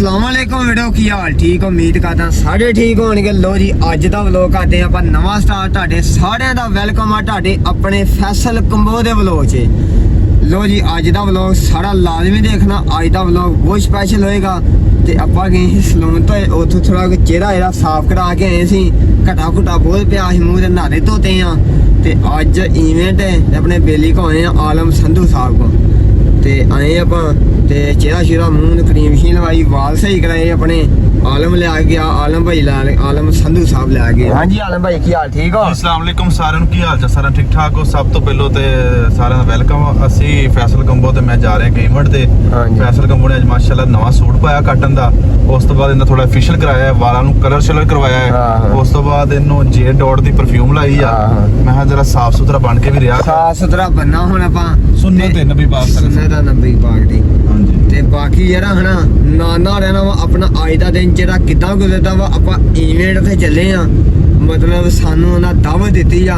अस्सलाम वालेकुम वीडियो की हाल ठीक उम्मीद करदा सारे ठीक होणगे। लो जी अज दा व्लॉग करदे आपां नवां स्टार्ट। तुहाडे सारिਆਂ ਦਾ ਵੈਲਕਮ ਆ ਤੁਹਾਡੇ ਆਪਣੇ ਫੈਸਲ ਕੰਬੋ ਦੇ व्लॉग 'ਚ। लो जी अज दा व्लॉग सारा लाजमी देखना। अज दा व्लॉग बहुत स्पैशल होएगा। ਤੇ ਆਪਾਂ ਗਏ ਸੀ ਸਲੂਨ ਤੋਂ, ਉੱਥੋਂ ਥੋੜਾ ਚਿਹਰਾ ਜਿਹੜਾ ਸਾਫ਼ ਕਰਾ ਕੇ ਆਏ ਸੀ। ਘਟਾ ਘੁਟਾ ਬਹੁਤ ਪਿਆ ਸੀ, ਮੂੰਹ ਦੇ ਨਾਰੇ ਧੋਤੇ ਆ। ਤੇ ਅੱਜ ਇਵੈਂਟ ਹੈ ਆਪਣੇ ਬੇਲੀ ਕੋ ਆਏ ਆ, ਆਲਮ ਸੰਧੂ ਸਾਹਿਬ ਕੋ। ਤੇ ਆਏ ਆਪਾਂ ਤੇ ਚਿਹਰਾ ਸ਼ਿਹਰਾ ਮੂੰਹ ਨੂੰ ਕਰੀਮ ਸ਼ੀਨ ਲਵਾਈ, ਵਾਲ ਸਹੀ ਕਰਾਏ ਆਪਣੇ। आलम ले आ गया, आलम भाई आलम संधू साहब ले आ गए। हाँ जी आलम भाई की हाल ठीक हो? अस्सलाम वालेकुम साਰਿਆਂ ਨੂੰ ਕੀ ਹਾਲ ਚਾਲ? ਸਾਰਿਆਂ ਠੀਕ ਠਾਕ ਹੋ? ਸਭ ਤੋਂ ਪਹਿਲਾਂ ਤੇ ਸਾਰਿਆਂ ਦਾ ਵੈਲਕਮ। ਅਸੀਂ ਫੈਸਲ ਕੰਬੋ ਤੇ ਮੈਂ ਜਾ ਰਿਹਾ ਗੇਮਟ ਤੇ। ਫੈਸਲ ਕੰਬੋ ਨੇ ਅੱਜ ਮਾਸ਼ਾਅੱਲਾ ਨਵਾਂ ਸੂਟ ਪਾਇਆ ਕਾਟਨ ਦਾ। ਉਸ ਤੋਂ ਬਾਅਦ ਇਹਨਾਂ ਥੋੜਾ ਫੇਸ਼ੀਅਲ ਕਰਾਇਆ ਹੈ, ਵਾਲਾਂ ਨੂੰ ਕਲਰ ਸ਼ਲਰ ਕਰਵਾਇਆ ਹੈ। ਉਸ ਤੋਂ ਬਾਅਦ ਇਹਨੂੰ ਜੇ ਡਾਟ ਦੀ ਪਰਫਿਊਮ ਲਾਈ ਆ। ਮੈਂ ਕਿਹਾ ਜਰਾ ਸਾਫ ਸੁਥਰਾ ਬਣ ਕੇ ਵੀ ਰਿਹਾ। ਸਾਫ ਸੁਥਰਾ ਬੰਨਾ ਹੁਣ ਆਪਾਂ ਸੁਨਨਤ ਤੇ ਨਬੀ ਪਾਕ ਸੁਨਨਤ ਦਾ ਨਬੀ ਪਾਕ ਦੀ। ਹਾਂਜੀ ਤੇ ਬਾਕੀ ਜਿਹੜਾ ਹਨਾ ਨਾ ਰਹਿਣਾ ਵਾ ਆਪਣਾ ਅੱਜ ਦਾ ਦਿਨ ਜਿਹੜਾ ਕਿੱਦਾਂ ਗੁਜ਼ਰਦਾ ਵਾ। ਆਪਾਂ ਇਵੈਂਟ ਤੇ ਚੱਲੇ ਆ, ਮਤਲਬ ਸਾਨੂੰ ਉਹਨਾਂ ਦਾਵਤ ਦਿੱਤੀ ਆ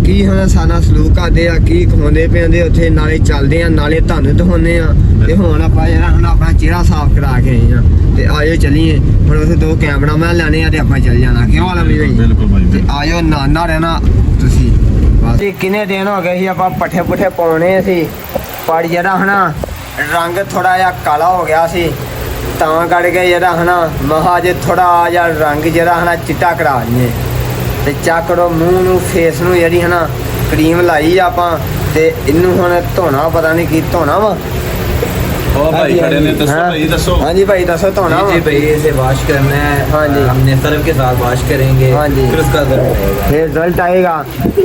ਕੀ ਹੁਣ ਸਾਡਾ ਸਲੂਕ ਕਰਦੇ ਆ, ਕੀ ਖਵਾਉਂਦੇ ਪਿਆਉਂਦੇ ਉੱਥੇ, ਨਾਲੇ ਚੱਲਦੇ ਆ ਨਾਲੇ ਤੁਹਾਨੂੰ ਦਿਖਾਉਂਦੇ ਆ। ਤੇ ਹੁਣ ਆਪਾਂ ਜਿਹੜਾ ਹੁਣ ਆਪਣਾ ਚਿਹਰਾ ਸਾਫ਼ ਕਰਾ ਕੇ ਆਏ ਆ। ਤੇ ਆਜੋ ਚੱਲੀਏ ਹੁਣ। ਉੱਥੇ 2 ਕੈਮਰਾਮੈਨ ਲੈਣੇ ਆ ਤੇ ਆਪਾਂ ਚੱਲ ਜਾਣਾ। ਕਿਉਂ ਆਲਮ ਭਾਈ? ਬਿਲਕੁਲ ਭਾਈ। ਤੇ ਆਜੋ ਨਾ ਰਹਿਣਾ ਤੁਸੀਂ ਬਸ। ਕਿੰਨੇ ਦਿਨ ਹੋ ਗਏ ਸੀ ਆਪਾਂ ਪੱਠੇ ਪੁੱਠੇ ਪਾਉਣੇ ਸੀ, ਪਰ ਜਿਹੜਾ ਹਨਾ ਰੰਗ ਥੋੜਾ ਜਿਹਾ ਕਾਲਾ ਹੋ ਗਿਆ ਸੀ, ਤਾਂ ਕਰਕੇ ਜਿਹੜਾ ਹਨਾ ਮਹਾ ਜੇ ਥੋੜਾ ਜਿਹਾ ਰੰਗ ਜਿਹੜਾ ਹਨਾ ਚਿੱਟਾ ਕਰਾ ਲਈਏ। ਤੇ ਚੱਕੜੋ ਮੂੰਹ ਨੂੰ ਫੇਸ ਨੂੰ ਜਿਹੜੀ ਹਨਾ ਕਰੀਮ ਲਾਈ ਆਪਾਂ। ਤੇ ਇਹਨੂੰ ਹੁਣ ਧੋਣਾ, ਪਤਾ ਨਹੀਂ ਕੀ ਧੋਣਾ ਵਾ। और भाई खड़े ने दसो भाई दसो। हाँ जी भाई दसो धोना जी भाई इसे वॉश करना है। हाँ जी हमने सर्फ के साथ वॉश करेंगे। हाँ जी फिर उसका रिजल्ट आएगा।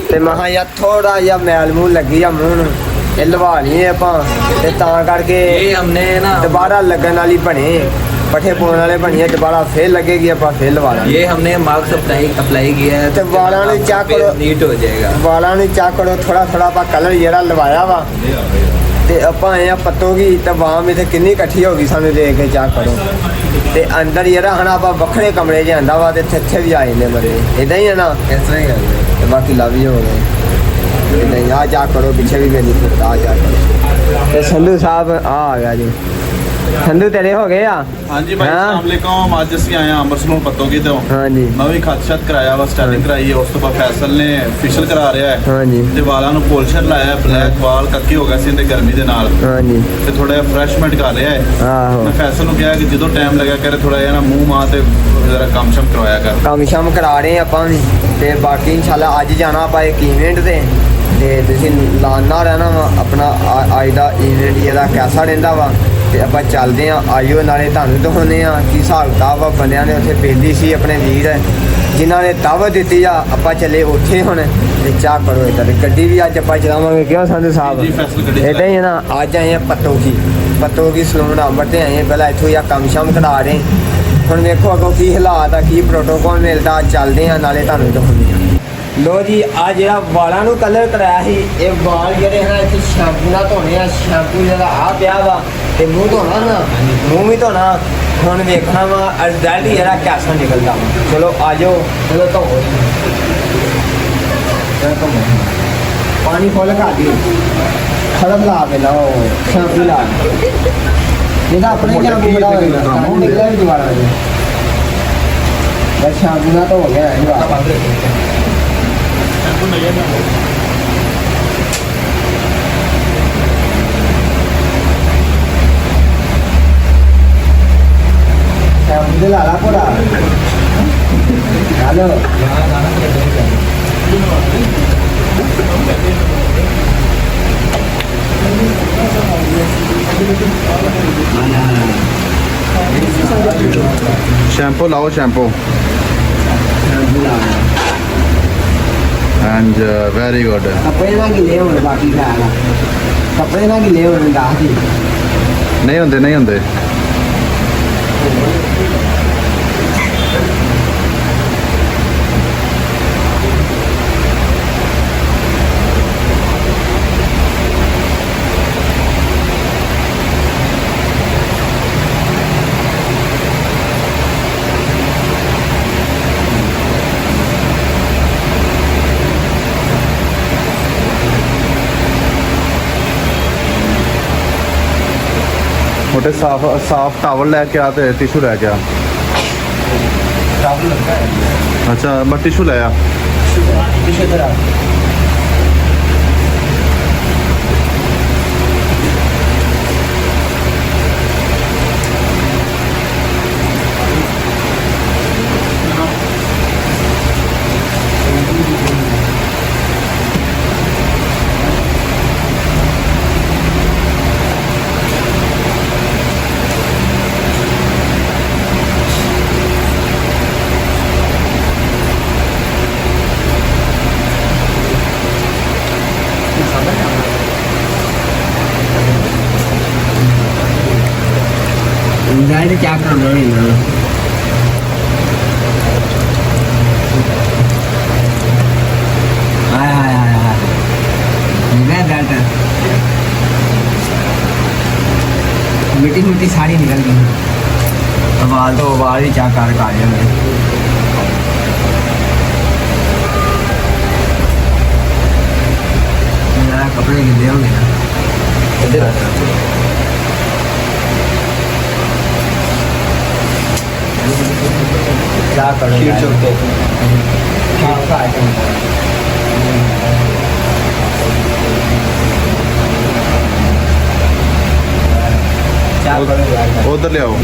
ਤੇ ਮਹਾ ਯਾ ਥੋੜਾ ਜਿਹਾ ਮੈਲ ਮੂੰਹ ਲੱਗੀ ਆ ਮੂੰਹ ਨੂੰ, ਇਹ ਲਵਾ ਲਈਏ ਆਪਾਂ। ਤੇ ਤਾਂ ਕਰਕੇ ये हमने ना ਦੁਬਾਰਾ ਲੱਗਣ ਵਾਲੀ ਬਣੇ, ਪੱਠੇ ਪਾਉਣ ਵਾਲੇ ਬਣੀਏ, ਦੁਬਾਰਾ ਫੇਰ ਲੱਗੇਗੀ, ਆਪਾਂ ਫੇਰ ਲਵਾ ਲਾਂਗੇ। ये हमने मार्क्स अप्लाई किया है ਤੇ ਵਾਲਾਂ ਨੂੰ ਚੈੱਕ ਕਰੋ, नीट हो जाएगा। ਵਾਲਾਂ ਨੂੰ ਚੈੱਕ ਕਰੋ। ਥੋੜਾ ਆਪਾਂ ਕਲਰ ਜਿਹੜਾ ਲਵਾਇਆ ਵਾ। ਤੇ ਆਪਾਂ ਆਏ ਆ ਪੱਤੋਗੀ ਤੇ ਬਾਮ ਇੱਥੇ ਕਿੰਨੀ ਇਕੱਠੀ ਹੋ ਗਈ, ਸਾਨੂੰ ਦੇਖ ਕੇ ਚੈੱਕ ਕਰੋ। ਤੇ ਅੰਦਰ ਜਿਹੜਾ ਹਨਾ ਆਪਾਂ ਵੱਖਰੇ ਕਮਰੇ 'ਚ ਆਂਦਾ ਵਾ, ਤੇ ਇੱਥੇ ਵੀ ਆ ਜਾਂਦੇ ਮਰੇ ਇਦਾਂ ਹੀ ਹੈ ਨਾ। ਇਸ ਤਰ੍ਹਾਂ ही करते ਤੇ ਬਾਕੀ ਲਵ ਹੀ ਹੋ ਗਏ। ਨਹੀਂ ਆ ਜਾ ਕਰੋ, ਪਿੱਛੇ ਵੀ ਮੇਰੀ ਆ ਜਾ ਕਰੋ। ਤੇ ਸੰਧੂ ਸਾਹਿਬ ਆ ਗਿਆ ਜੀ। ਸੰਧੂ ਤੇਰੇ ਹੋ ਗਏ ਆ? ਹਾਂਜੀ ਭਾਈ अस्सलाम वालेकुम। ਅੱਜ ਅਸੀਂ ਆਏ ਆ ਅੰਮ੍ਰਿਤਸਰ ਪੱਤੋਗੀ ਤੋਂ। ਹਾਂਜੀ ਮੈਂ ਵੀ ਖੱਤ ਸ਼ਤ ਕਰਾਇਆ ਵਾ, ਸਟਾਰਟਿੰਗ ਕਰਾਈ ਹੈ। ਉਸ ਤੋਂ ਬਾਅਦ ਫੈਸਲ ਨੇ ਫੇਸ਼ੀਅਲ ਕਰਾ ਰਿਹਾ ਹੈ। ਹਾਂਜੀ ਤੇ ਵਾਲਾਂ ਨੂੰ ਪੋਲਿਸ਼ਰ ਲਾਇਆ, ਬਲੈਕ ਵਾਲ ਕੱਕੇ ਹੋ ਗਏ ਸੀ ਤੇ ਗਰਮੀ ਦੇ ਨਾਲ। ਹਾਂਜੀ ਤੇ ਥੋੜਾ ਜਿਹਾ ਫਰੈਸ਼ਮੈਂਟ ਕਰ ਰਿਹਾ ਹੈ। ਆਹੋ ਮੈਂ ਫੈਸਲ ਨੂੰ ਕਿਹਾ ਕਿ ਜਦੋਂ ਟਾਈਮ ਲੱਗਾ ਕਰੇ ਥੋੜਾ ਜਿਹਾ ਨਾ ਮੂੰਹ ਮਾਂ ਤੇ ਜ਼ਰਾ ਕੰਮ ਸ਼ਮ ਕਰਵਾਇਆ ਕਰ। ਕੰਮ ਸ਼ਾਮ ਕਰਾ ਰਹੇ ਆਪਾਂ ਵੀ। ਤੇ ਬਾਕੀ ਇਨਸ਼ਾਅੱਲਾ ਅੱਜ ਜਾਣਾ ਆਪਾਂ ਇੱਕ ਇਵੈਂਟ ਤੇ ਤੁਸੀਂ ਲਾਣਾ ਰਹਿਣਾ ਵਾ ਆਪਣਾ। ਅੱਜ ਦਾ ਇਵੈਂਟ ਜਿਹੜਾ ਕੈਸਾ ਰਹਿੰਦਾ ਵਾ। ਤੇ ਆਪਾਂ ਚੱਲਦੇ ਆ, ਆਇਓ ਨਾਲੇ ਤੁਹਾਨੂੰ ਦਿਖਾਉਂਦੇ ਆ ਕੀ ਹਿਸਾਬ ਕਿਤਾਬ ਆ। ਬੰਦਿਆਂ ਨੇ ਉੱਥੇ ਬੇਲੀ ਸੀ ਆਪਣੇ ਵੀਰ ਜਿਨ੍ਹਾਂ ਨੇ ਦਾਵਤ ਦਿੱਤੀ ਆ। ਆਪਾਂ ਚੱਲੇ ਉੱਥੇ ਹੁਣ ਤੇ ਚਾਹ ਕਰੋ ਇੱਧਰ। ਗੱਡੀ ਵੀ ਅੱਜ ਆਪਾਂ ਚਲਾਵਾਂਗੇ। ਕਿਉਂ ਸੰਧੂ ਸਾਹਿਬ? ਜੀ ਫੈਸਲ ਗੱਡੀ ਇੱਦਾਂ ਹੀ ਹੈ ਨਾ। ਅੱਜ ਆਏ ਆ ਪੱਤੋਗੀ ਸਲੂਨ ਅੰਬਰ ਤੇ ਆਏ ਆ। ਪਹਿਲਾਂ ਇੱਥੋਂ ਹੀ ਆ ਕੰਮ ਸ਼ਾਮ ਕਰਾ ਰਹੇ। ਹੁਣ ਵੇਖੋ ਅੱਗੋਂ ਕੀ ਹਾਲਾਤ ਆ, ਕੀ ਪ੍ਰੋਟੋਕੋਲ ਮਿਲਦਾ। ਚੱਲਦੇ ਆ ਨਾਲੇ ਤੁਹਾਨੂੰ ਦਿਖਾਉਂਦੇ ਆ। ਲੋ ਜੀ ਆ ਜਿਹੜਾ ਵਾਲਾਂ ਨੂੰ ਕਲਰ ਕਰਾਇਆ ਸੀ, ਇਹ ਵਾਲ ਜਿਹੜੇ ਹਨ ਇੱਥੇ ਸ਼ੈਂਪੂ ਨਾਲ ਧੋਣੇ ਆ। ਸ਼ੈਂਪੂ ਜਿਹੜਾ ਆ ਪਿਆ ਵਾ ਤੇ ਮੂੰਹ ਧੋਣਾ ਨਾ, ਮੂੰਹ ਵੀ ਧੋਣਾ। ਹੁਣ ਵੇਖਣਾ ਵਾ ਰਿਜ਼ਲਟ ਜਿਹੜਾ ਕੈਸਾ ਨਿਕਲਦਾ। ਚਲੋ ਆ ਜਾਓ, ਚਲੋ ਧੋਵੋ। ਪਾਣੀ ਫੁੱਲ ਕਰ ਦਿਓ, ਖੜਕ ਲਾ ਕੇ ਲਾਓ, ਸ਼ੈਂਪੂ ਲਾ ਇਹਦਾ ਆਪਣੇ ਸ਼ੈਂਪੂ ਬੜਾ ਹੋਏਗਾ, ਨਿਕਲਿਆ ਵੀ ਦੁਬਾਰਾ ਜੀ। ਬਸ ਸ਼ੈਂਪੂ ਨਾਲ ਧੋ ਗਿਆ ਇਹ ਵਾਲਾ। शैम्पू ला ला पूरा। हेलो शैम्पू लाओ, शैम्पू एंड वेरी गुड। कपड़े ना गिले होने, बाकी खाया कपड़े ना गिले होने दादी नहीं होंगे, नहीं होंगे। ਛੋਟੇ ਸਾਫ ਟਾਵਲ ਲੈ ਕੇ ਆ ਤੇ ਟਿਸ਼ੂ ਲੈ ਕੇ ਆ। टॉवल लगता है ਅੱਛਾ ਮੈਂ ਟਿਸ਼ੂ ਲੈ ਆ। पीछे तरह जाए तो क्या करना है ना हाय हाय हाय हाय निकल जाता मिट्टी मिट्टी सारी निकल गई बाल तो बाल ही क्या कर काले में मेरा कपड़े गिले होंगे ना इधर आता क्या करो क्या करो यार ਉਧਰ ਲਿਆਓ।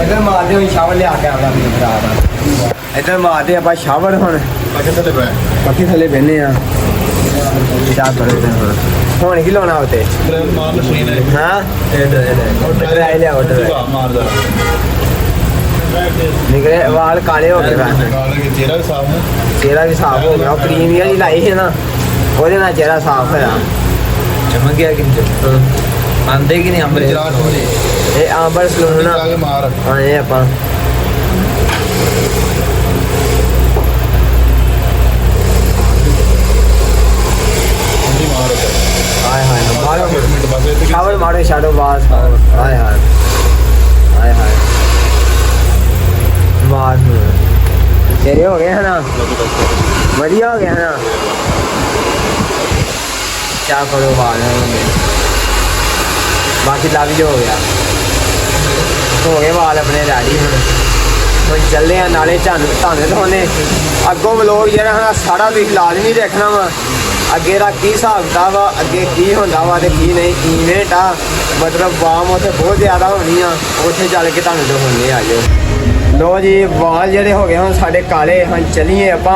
इधर मारते हुए शावर ले आके आना अपने भरा का इधर मारते ਆਪਾਂ शावर ਹੁਣ ਪੱਕੇ ਥੱਲੇ ਪੈ। ਪੱਖੇ ਥੱਲੇ ਬਹਿਨੇ ਆ क्या करो इधर ਹੁਣ ਕੀ ਲਾਉਣਾ ਉਤੇ ਮਾਰ ਮਸ਼ੀਨ ਹੈ। ਹਾਂ ਇਧਰ ਆਈ ਲਿਆ ਉਧਰ ਮਾਰਦਾ ਨਿਕਲੇ ਵਾਲ ਕਾਲੇ ਹੋ ਗਏ ਵਾ ਚਿਹਰਾ ਵੀ ਸਾਫ ਹੈ। ਚਿਹਰਾ ਵੀ ਸਾਫ਼ ਹੋ ਗਿਆ ਉਹ ਕਰੀਮ ਜਿਹੜੀ ਲਾਈ ਹੈ ਨਾ ਉਹਦੇ ਨਾਲ ਚਿਹਰਾ ਸਾਫ਼ ਹੋਇਆ चमक गया कि आंदे कि नहीं अंबर ਇਹ ਆਂਬਰ ਸਲੂਨ ਨਾ ਆ ਕੇ ਮਾਰ। ਹਾਂ ਇਹ ਆਪਾਂ ਮਾਰ ਹਾਏ ਹਾਏ ਮਾਰੋ ਮਿੰਟ ਬਸ ਇਹ ਤੇ ਸ਼ਾਵਰ ਮਾਰੋ ਸ਼ੈਡੋ ਬਾਸ ਹਾਏ ਹਾਏ ਹਾਏ ਹਾਏ ਮਾਰ ਤੇਰੇ ਹੋ ਗਏ ਨਾ ਵਧੀਆ ਹੋ ਗਿਆ ਨਾ क्या करो बाल बाकी लाभ जो हो गया हो गए बाल अपने रैडी ਹੁਣ ਚੱਲੇ ਆ ਨਾਲੇ ਤੁਹਾਨੂੰ ਦਿਖਾਉਣੇ ਅੱਗੋਂ ਵਲੋਗ ਜਿਹੜਾ ਹੈ ਸਾਰਾ ਤੁਸੀਂ ਲਾਜ਼ਮੀ ਦੇਖਣਾ ਵਾ ਅੱਗੇ ਦਾ ਕੀ ਹਿਸਾਬ ਕਿਤਾਬ ਵਾ ਅੱਗੇ ਕੀ ਹੁੰਦਾ ਵਾ ਤੇ ਕੀ ਨਹੀਂ ਇਵੈਂਟ ਆ ਮਤਲਬ ਵਾਮ ਉੱਥੇ ਬਹੁਤ ਜ਼ਿਆਦਾ ਹੋਣੀ ਆ ਉੱਥੇ ਚੱਲ ਕੇ ਤੁਹਾਨੂੰ ਦਿਖਾਉਣੇ ਆ ਜਾਓ ਲੋ ਜੀ ਵਾਲ ਜਿਹੜੇ ਹੋ ਗਏ ਹੁਣ ਸਾਡੇ ਕਾਲੇ ਹੁਣ ਚੱਲੀਏ ਆਪਾਂ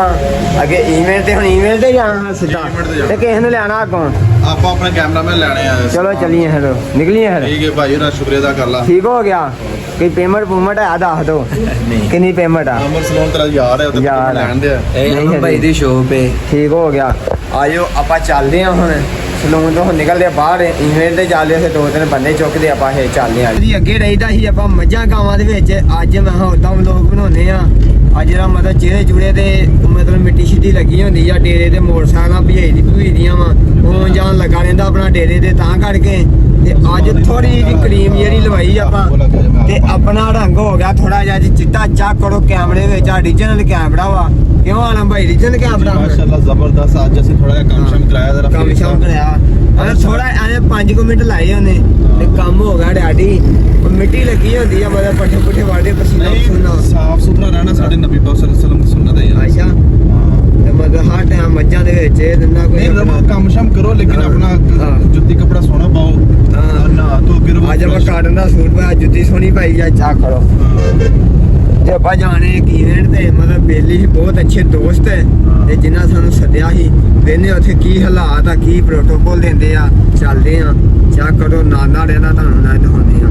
ਅੱਗੇ ਈਮੇਲ ਤੇ ਹੁਣ ਈਮੇਲ ਤੇ ਜਾਣਾ ਸਿੱਧਾ ਤੇ ਕਿਸੇ ਨੂੰ ਲੈਣਾ ਅੱਗੋਂ ਆਪਾਂ ਆਪਣੇ ਕੈਮਰਾਮੈਨ ਲੈਣੇ ਆ। ਚਲੋ ਚੱਲੀਏ ਹੈਲੋ ਨਿਕਲੀਏ ਫਿਰ ਠੀਕ ਹੈ ਭਾਈ ਉਹਦਾ ਸ਼ੁਕਰੀਆ ਅਦਾ ਕਰ ਲਾ। ਠੀਕ ਹੋ ਗਿਆ ਕੋਈ ਪੇਮੈਂਟ ਪੂਮੈਂਟ ਹੈ ਦੱਸ ਦੋ ਕਿੰਨੀ ਪੇਮੈਂਟ ਆ ਅਮਰ ਸਲੋਨ ਤੇਰਾ ਯਾਰ ਹੈ ਉਹਦੇ ਯਾਰ ਕੋਲ ਲੈਣ ਦੇ ਆ। अमन भाई दी शॉप है ਠੀਕ ਹੋ ਗਿਆ ਆਜੋ ਆਪਾਂ ਚੱਲਦੇ ਹਾਂ ਹੁਣ ਸਲੂਨ ਤੋਂ ਹੁਣ ਨਿਕਲਦੇ ਆ ਬਾਹਰ ਈਵੈਂਟ ਤੇ ਚੱਲਦੇ ਉੱਥੇ ਦੋ ਤਿੰਨ ਬੰਦੇ ਚੁੱਕਦੇ ਆਪਾਂ ਇਹ ਚੱਲਦੇ ਆ ਜੀ ਅੱਗੇ ਰਹੀਦਾ ਸੀ ਆਪਾਂ ਮੱਝਾਂ ਗਾਵਾਂ ਦੇ ਵਿੱਚ ਅੱਜ ਮੈਂ ਉਦਾਂ ਵਲੋਗ ਬਣਾਉਂਦੇ ਆ ਅੱਜ ਜਿਹੜਾ ਮਤਲਬ ਚਿਹਰੇ ਚੂੜੇ ਤੇ ਮਤਲਬ ਮਿੱਟੀ ਛਿੱਟੀ ਲੱਗੀ ਹੁੰਦੀ ਆ ਡੇਰੇ ਤੇ ਮੋਟਰਸਾਈਕਲਾਂ ਭਜਾਈਆਂ ਵਾ ਉਹ ਜਾਣ ਲੱਗਾ ਰਹਿੰਦਾ ਆਪਣਾ ਡੇਰੇ ਤੇ ਤਾਂ ਕਰਕੇ ਤੇ ਅੱਜ ਥੋੜੀ ਜਿਹੀ ਕਰੀਮ ਜਿਹੜੀ ਲਵਾਈ ਆਪਾਂ ਤੇ ਆਪਣਾ ਰੰਗ ਹੋ ਗਿਆ ਥੋੜਾ ਜਿਹਾ ਚਿੱਟਾ ਚੈੱਕ ਕਰੋ ਕੈਮਰੇ ਵਿੱਚ ਆ ਓਰੀਜਨਲ ਕੈਮਰਾ ਵਾ ਕਿਉਂ ਆਲਮ ਭਾਈ ਓਰੀਜਨਲ ਕੈਮਰਾ ਮਾਸ਼ਾਅੱਲਾ ਜ਼ਬਰਦਸਤ ਅੱਜ ਅਸੀਂ ਥੋੜਾ ਜਿਹਾ ਕੰਮ ਸ਼ਮ ਕਰਾਇਆ ਜ਼ਰਾ ਕੰਮ ਸ਼ਾਮ ਕਰਿਆ ਅਰੇ ਥੋੜਾ ਐ 5 ਮਿੰਟ ਲਾਏ ਉਹਨੇ ਤੇ ਕੰਮ ਹੋ ਗਿਆ ਡੈਡੀ ਮਿੱਟੀ ਲੱਗੀ ਹੁੰਦੀ ਆ ਮਤਲਬ ਪੱਠੇ ਪੁੱਠੇ ਵਾੜੇ ਪਸੀਨਾ ਪਸੀਨਾ ਸਾਫ ਸੁਥਰਾ ਰਹਿਣਾ ਸਾਡੇ ਨਬੀ ਪਾਕ ਸੱਲੱਲਾਹੁ ਅਲੈਹਿ ਵਸੱਲਮ ਦੀ ਸੁਨਨਤ ਹੈ ਯਾਰ। ਅੱਛਾ ਤੇ ਮਤਲਬ ਹਰ ਟਾਈਮ ਮੱਝਾਂ ਦੇ ਵਿੱਚ ਇਹ ਦਿੰਦਾ ਕੋਈ ਨਹੀਂ ਰਮਾ ਕੰਮ ਸ਼ਮ ਕਰੋ ਲੇਕਿਨ ਹਾਂ। ਆਪਣਾ ਜੁੱਤੀ ਕਪੜਾ ਸੋਹਣਾ ਪਾਓ ਹਾਂ। ਨਾ ਧੋ ਕੇ ਰਵੋ ਅੱਜ ਆਪਾਂ ਕਾਟਨ ਦਾ ਸੂਟ ਪਾਇਆ ਜੁੱਤੀ ਸੋਹਣੀ ਪਾਈ ਜਾ ਚਾ ਕਰੋ ਤੇ ਆਪਾਂ ਜਾਣੇ ਇੱਕ ਇਵੈਂਟ ਤੇ ਮਤਲਬ ਬੇਲੀ ਸੀ ਬਹੁਤ ਅੱਛੇ ਦੋਸਤ ਹੈ ਤੇ ਜਿਨ੍ਹਾਂ ਸਾਨੂੰ ਸੱਦਿਆ ਸੀ ਵੇਨੇ ਉੱਥੇ ਕੀ ਹਾਲਾਤ ਆ ਕੀ ਪ੍ਰੋਟੋਕੋਲ ਦਿੰਦੇ ਆ ਚੱਲਦੇ ਆ ਚਾ ਕਰੋ ਨਾਲ ਰਹਿਣਾ ਤੁਹਾਨੂੰ ਨਾ ਦਿਖਾਉਂਦੇ ਆ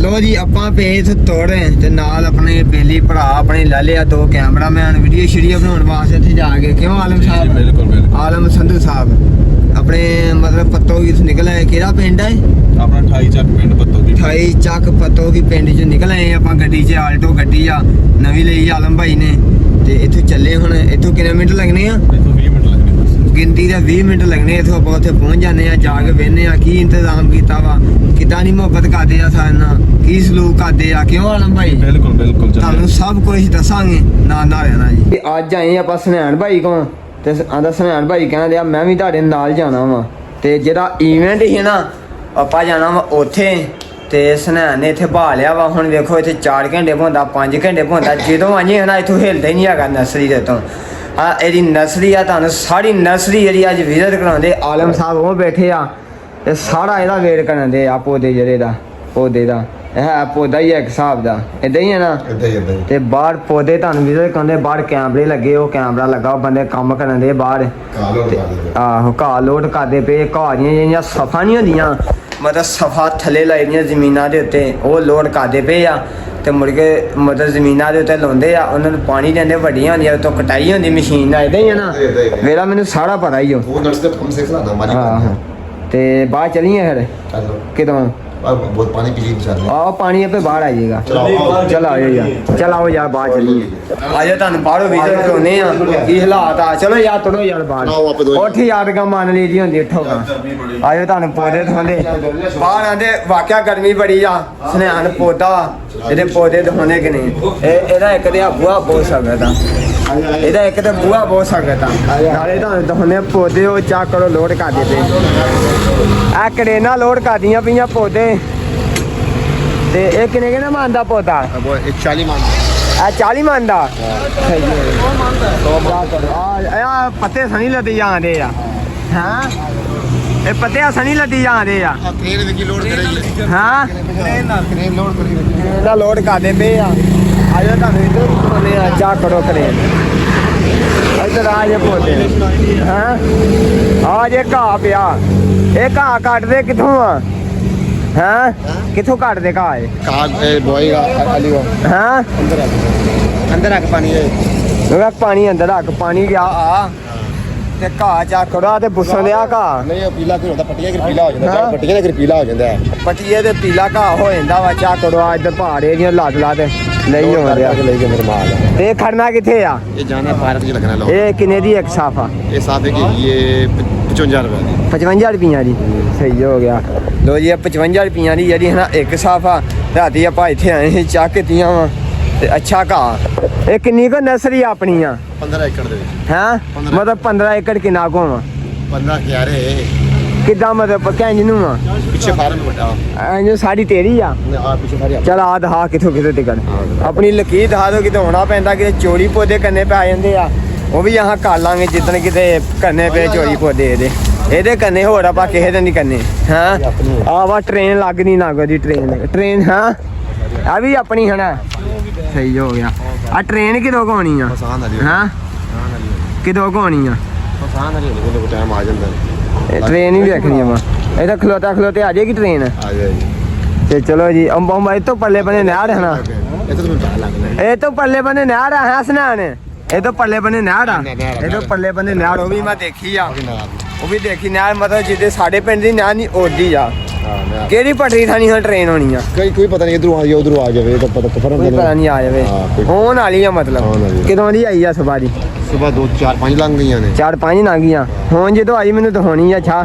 ਲੋ ਜੀ ਆਪਾਂ ਪੇਜ ਤੋੜੇ ਤੇ ਨਾਲ ਆਪਣੇ ਬੇਲੀ ਭਰਾ ਆਪਣੇ ਲੈ ਲਿਆ ਦੋ ਕੈਮਰਾਮੈਨ ਵੀਡੀਓ ਸ਼ੀਡੀਓ ਬਣਾਉਣ ਵਾਸਤੇ ਇੱਥੇ ਜਾ ਕੇ ਕਿਉਂ ਆਲਮ ਸਾਹਿਬ ਬਿਲਕੁਲ ਬਿਲਕੁਲ ਆਲਮ ਸੰਧੂ ਸਾਹਿਬ ਆਪਣੇ ਮਤਲਬ ਪੱਤੋਗੀ ਤੋਂ ਨਿਕਲ ਆਏ ਕਿਹੜਾ ਪਿੰਡ ਹੈ ਆਪਣਾ 28 ਚੱਕ ਪਿੰਡ ਪੱਤੋ ਦੀ 28 ਚੱਕ ਪੱਤੋਗੀ ਪਿੰਡ ਚੋਂ ਨਿਕਲ ਆਏ ਆਪਾਂ ਗੱਡੀ 'ਚ ਆਲਟੋ ਗੱਡੀ ਆ ਨਵੀਂ ਲਈ ਆਲਮ ਭਾਈ ਨੇ ਤੇ ਇੱਥੋਂ ਚੱਲੇ ਹੁਣ ਇੱਥੋਂ ਕਿੰਨੇ ਮਿੰਟ ਲੱਗਣੇ ਆ ਇੱਥੋਂ 20 ਮਿੰਟ ਲੱਗਣੇ ਬਸ ਗਿਣਤੀ ਦੇ 20 ਮਿੰਟ ਲੱਗਣੇ ਇਥੋਂ ਆਪਾਂ ਉੱਥੇ ਪਹੁੰਚ ਜਾਂਦੇ ਆ ਜਾ ਕੇ ਵੇਖਦੇ ਆ ਕੀ ਇੰਤਜ਼ਾਮ ਕੀਤਾ ਵਾ ਕਿੱਦਾਂ ਦੀ ਮੁਹੱਬਤ ਕਰਦੇ ਆ ਸਾਡੇ ਨਾਲ ਕੀ ਸਲੂਕ ਕਰਦੇ ਆ ਕਿਉਂ ਆਲਮ ਭਾਈ ਬਿਲਕੁਲ ਬਿਲਕੁਲ ਤੁਹਾਨੂੰ ਸਭ ਕੁਝ ਦੱਸਾਂਗੇ ਨਾਲ ਰਹਿਣਾ ਜੀ ਅੱਜ ਆਏ ਆਪਾਂ ਸੁਨੈਣ ਭਾਈ ਕੋਲ ਤੇ ਆਂਦਾ ਸੁਨੈਣ ਭਾਈ ਕਹਿੰਦੇ ਆ ਮੈਂ ਵੀ ਤੁਹਾਡੇ ਨਾਲ ਜਾਣਾ ਵਾ ਤੇ ਜਿਹੜਾ ਈਵੈਂਟ ਸੀ ਨਾ ਆਪਾਂ ਜਾਣਾ ਵਾ ਉੱਥੇ ਤੇ ਸੁਨੈਣ ਨੇ ਇੱਥੇ ਭਾ ਲਿਆ ਵਾ ਹੁਣ ਵੇਖੋ ਇੱਥੇ 4 ਘੰਟੇ ਭੁੰਦਾ 5 ਘੰਟੇ ਭੁੰਦਾ ਜਦੋਂ ਆਈਏ ਹਨਾ ਇੱਥੋਂ ਹਿਲਦਾ ਹੀ ਨਹੀਂ ਹੈਗਾ ਨਰਸਰੀ ਦੇ ਤੋਂ ਆ ਇਹਦੀ ਨਰਸਰੀ ਆ ਤੁਹਾਨੂੰ ਸਾਰੀ ਨਰਸਰੀ ਜਿਹੜੀ ਅੱਜ ਵਿਜ਼ਿਟ ਕਰਾਉਂਦੇ ਆਲਮ ਸਾਹਿਬ ਉਹ ਬੈਠੇ ਆ ਤੇ ਸਾਰਾ ਇਹਦਾ ਵੇਟ ਕਰਨ ਦੇ ਆ ਪੌਦੇ ਜਿਹੜੇ ਦਾ ਪੌਦੇ ਦਾ ਇਹ ਹੈ ਪੌਦਾ ਹੀ ਇੱਕ ਹਿਸਾਬ ਦਾ ਇਦਾਂ ਹੀ ਹੈ ਨਾ ਇਦਾਂ ਹੀ ਤੇ ਬਾਹਰ ਪੌਦੇ ਤੁਹਾਨੂੰ ਵਿਜ਼ਿਟ ਕਰਾਉਂਦੇ ਬਾਹਰ ਕੈਮਰੇ ਲੱਗੇ ਉਹ ਕੈਮਰਾ ਲੱਗਾ ਉਹ ਬੰਦੇ ਕੰਮ ਕਰਨ ਦੇ ਬਾਹਰ ਆਹੋ ਘਾਹ ਲੋਡ ਕਰਦੇ ਪਏ ਘਾਹ ਦੀਆਂ ਜਿਹੜੀਆਂ ਸਫਾ ਨਹੀਂ ਹੁੰਦੀਆਂ ਮਤਲਬ ਸਫਾ ਥੱਲੇ ਲਾਈ ਦੀਆਂ ਜ਼ਮੀਨਾਂ ਦੇ ਉੱਤੇ ਉਹ ਲੋਡ ਕਰਦੇ ਪਏ ਆ ਤੇ ਮੁੜ ਕੇ ਮਤਲਬ ਜ਼ਮੀਨਾਂ ਦੇ ਉੱਤੇ ਲਾਉਂਦੇ ਆ ਉਹਨਾਂ ਨੂੰ ਪਾਣੀ ਦਿੰਦੇ ਵੱਡੀਆਂ ਹੁੰਦੀਆਂ ਉਤੋਂ ਕਟਾਈ ਹੁੰਦੀ ਮਸ਼ੀਨ ਨਾਲ ਇਦਾਂ ਹੀ ਹੈ ਨਾ ਮੇਰਾ ਮੈਨੂੰ ਸਾਰਾ ਪਤਾ ਹੀ ਉਹ ਨਰਸ ਦੇ ਕੰਮ ਸਿੱਖ ਲਾਦਾ ਮਾਰੀ ਆਹੋ ਤੇ ਬਾਹਰ ਚਲੀਏ ਫਿਰ ਚਲੋ ਕਿਦੋਂ बहुत पानी पी ली इंशाल्लाह ਆਹ ਪਾਣੀ ਆਪੇ ਬਾਹਰ ਆ ਜਾਏਗਾ ਚਲ ਆਓ ਯਾਰ ਚਲ ਆਓ ਯਾਰ ਬਾਹਰ ਚਲੀਏ ਆਜੋ ਤੁਹਾਨੂੰ ਬਾਹਰੋਂ ਵਿਜ਼ਿਟ ਕਰਾਉਨੇ ਆ ਕੀ ਹਾਲਾਤ ਆ ਚਲੋ ਯਾਰ ਤੁਰੋ ਯਾਰ ਬਾਹਰ ਉੱਠ ਯਾਰ ਗਾ ਮੰਨ ਲਈ ਦੀ ਹੁੰਦੀ ਉੱਠੋ ਗਾ ਆਜੋ ਤੁਹਾਨੂੰ ਪੌਦੇ ਦਿਖਾਉਂਦੇ ਬਾਹਰ ਆਂਦੇ ਵਾਕਿਆ ਗਰਮੀ ਬੜੀ ਆ ਸੁਨੈਣ ਪੌਦਾ ਇਹਦੇ ਪੌਦੇ ਦਿਖਾਉਣੇ ਕਿ ਨਹੀਂ ਇਹਦਾ ਇੱਕ ਤੇ ਬੂਹਾ ਬਹੁਤ ਸਕਦਾ ਇਹਦਾ ਇੱਕ ਤੇ ਬੂਹਾ ਬਹੁਤ ਸਕਦਾ ਨਾਲੇ ਤੁਹਾਨੂੰ ਦਿਖਾਉਣੇ ਪੌਦੇ ਉਹ ਚਾ ਕਰੋ ਲੋਡ ਕਰਦੇ ਪਏ ਆ ਕਰੇਨਾ ਲੋਡ ਕਰਦੀਆਂ ਪਈਆਂ ਪੌਦੇ ਤੇ ਇਹ ਕਿੰਨੇ ਕਿੰਨੇ ਮੰਨਦਾ ਪੌਦਾ वो 40 मान ਆ 40 ਮੰਨਦਾ ਸਹੀ ਹੈ ਆ ਪੱਤੇ ਸਣੀ ਲੱਦੀ ਜਾਂਦੇ ਆ ਹਾਂ ਇਹ ਪੱਤੇ ਸਣੀ ਲੱਦੀ ਜਾਂਦੇ ਆ क्रेन की लोड करेगी ਹਾਂ क्रेन लोड करेगी ਇਹਦਾ ਲੋਡ ਕਰਦੇ ਪਏ ਆ ਆਜੋ ਤੁਹਾਨੂੰ ਇੱਧਰ ਕੋਲੇ ਆ ਚਾ ਕਰੋ ਕਰੇ ਇੱਧਰ ਆ ਜੇ ਪੌਦੇ ਹਾਂ ਆ ਜੇ ਘਾਹ ਪਿਆ ਇਹ ਘਾਹ ਕੱਟਦੇ ਕਿੱਥੋਂ ਆ ਹਾਂ ਕਿੱਥੋਂ ਕੱਟਦੇ ਘਾਹ ਇਹ कार बोएगा अली वो ਹਾਂ अंदर आके पानी है ਉਹਦਾ ਪਾਣੀ ਅੰਦਰ ਰੱਖ ਪਾਣੀ ਗਿਆ ਆ ਤੇ ਘਾਹ ਚਾ ਕਰੋ ਤੇ ਬੁੱਸਾਂ ਦੇ ਆ ਘਾਹ नहीं वो पीला क्यों होता पट्टियां फिर पीला हो जाता हाँ। है पट्टियां फिर पीला हो जाता है ਪਟੀਏ ਤੇ ਪੀਲਾ ਘਾਹ ਹੋ ਜਾਂਦਾ ਵਾ ਚਾ ਕਰੋ ਆ ਇੱਧਰ ਪਹਾੜੇ ਦੀਆਂ ਲੱਦ ਲਾ ਤੇ ਨਹੀਂ ਹੋ ਰਿਹਾ ले के मेरे माल है ਤੇ ਇਹ ਖੜਨਾ ਕਿੱਥੇ ਆ ये जाना पार्क जी लगना लो ਇਹ ਕਿੰਨੇ ਦੀ ਇੱਕ ਸਾਫਾ ये साथ है कि ये 55 रुपए की 55 ਰੁਪਈਆਂ ਦੀ ਸਹੀ ਹੋ ਗਿਆ ਲੋ ਜੀ 55 ਰੁਪਈਆਂ ਦੀ ਜਿਹੜੀ ਹੈ ਨਾ ਇੱਕ ਸਾਫਾ ਰਾਤੀ ਆਪਾਂ ਇੱਥੇ ਆਏ ਸੀ ਚੱਕ ਕੀਤੀਆਂ ਵਾ ਤੇ ਅੱਛਾ ਘਾਹ ਇਹ ਕਿੰਨੀ ਕੁ ਨਰਸਰੀ ਆਪਣੀ ਆ 15 एकड़ दे ਹੈਂ ਮਤਲਬ 15 ਏਕੜ ਕਿੰਨਾ ਕੁ ਆ 15 क्यारे ਕਿੱਦਾਂ ਮਤਲਬ ਕਿੰਜ ਨੂੰ ਆ पीछे फार्म बटा ਐਂ ਸਾਡੀ ਤੇਰੀ ਆ हां पीछे सारी ਚਲ ਆ ਦਹਾ ਕਿਥੋਂ ਕਿਥੋਂ ਟਿਕਣ ਆਪਣੀ ਲਕੀਰ ਦਹਾ ਦੋ ਕਿਤੇ ਹੋਣਾ ਪੈਂਦਾ ਕਿ ਚੋਰੀ ਪੌਦੇ ਕਰਨੇ ਪੈ ਜਾਂਦੇ ਆ ਉਹ ਵੀ ਆਹ ਕਰ ਲਾਂਗੇ ਜਿੱਦਣ ਕਿਤੇ ਕਰਨੇ ਪਏ ਚੋਰੀ ਪੌਦੇ ਇਹਦੇ ਕਰਨੇ ਹੋਰ ਆਪਾਂ ਕਿਸੇ ਦੇ ਨਹੀਂ ਕਰਨੇ ਹਾਂ ਆ ਵਾ ਟ੍ਰੇਨ ਲੱਗਣੀ ਨਾ ਕੋਈ ਟ੍ਰੇਨ ਹਾਂ ਆ ਵੀ ਆਪਣੀ ਹਨਾ ਸਹੀ ਹੋ ਗਿਆ ਆ ਟ੍ਰੇਨ ਕਿਦੋਂ ਕੋਣੀ ਆ आसान है ਹਾਂ ਕਿਦੋਂ ਕੋਣੀ ਆ आसान है लेकिन टाइम आ जाता है ਟ੍ਰੇਨ ਹੀ ਵੇਖਣੀ ਆ ਵਾ ਇਹ ਤਾਂ ਖਲੋਤੇ ਆ ਜਾਏਗੀ ਟ੍ਰੇਨ आ जाएगी ਤੇ ਚਲੋ ਜੀ ਅੰਬਾ ਇਹ ਤੋਂ ਪੱਲੇ ਬਨੇ ਨਹਿਰ ਹਨਾ ये तो तुम्हें डर लगना है ਇਹ ਤੋਂ ਪੱਲੇ ਬੰਨੇ ਨਹਿਰ ਆ ਹੈ ਸਨਾਨ ਇਹ ਤੋਂ ਪੱਲੇ ਬੰਨੇ ਨਹਿਰ ਆ ਇਹ ਤੋਂ ਪੱਲੇ ਬੰਨੇ ਨਹਿਰ ਉਹ ਵੀ ਮੈਂ ਦੇਖੀ ਆ ਉਹ ਵੀ ਦੇਖੀ ਨਹਿਰ ਮਤਲਬ ਜਿੱਦੇ ਸਾਡੇ ਪਿੰਡ ਦੀ ਨਹਿਰ ਨਹੀਂ ਓਡੀ ਆ हां ਕਿਹੜੀ ਪਟਰੀ ਥਾਣੀ ਹੁਣ ਟ੍ਰੇਨ ਹੋਣੀ ਆ कोई पता नहीं इधर आ जाए उधर आ जाए तो पता फर्क ਕੋਈ ਪਤਾ ਨਹੀਂ ਆ ਜਾਵੇ ਹਾਂ, ਕੋਈ- ਹੋਣ ਵਾਲੀ ਆ ਮਤਲਬ ਹੋਣ ਵਾਲੀ ਆ। ਕਿਦੋਂ ਦੀ ਆਈ ਆ ਸਵਾਰੀ सुबह 2 4 5 लंघ गई ने 4-5 ਲੰਘੀਆਂ ਹੁਣ ਜਦੋਂ ਆਈ ਮੈਨੂੰ ਦਿਖਾਉਣੀ ਆ ਛਾ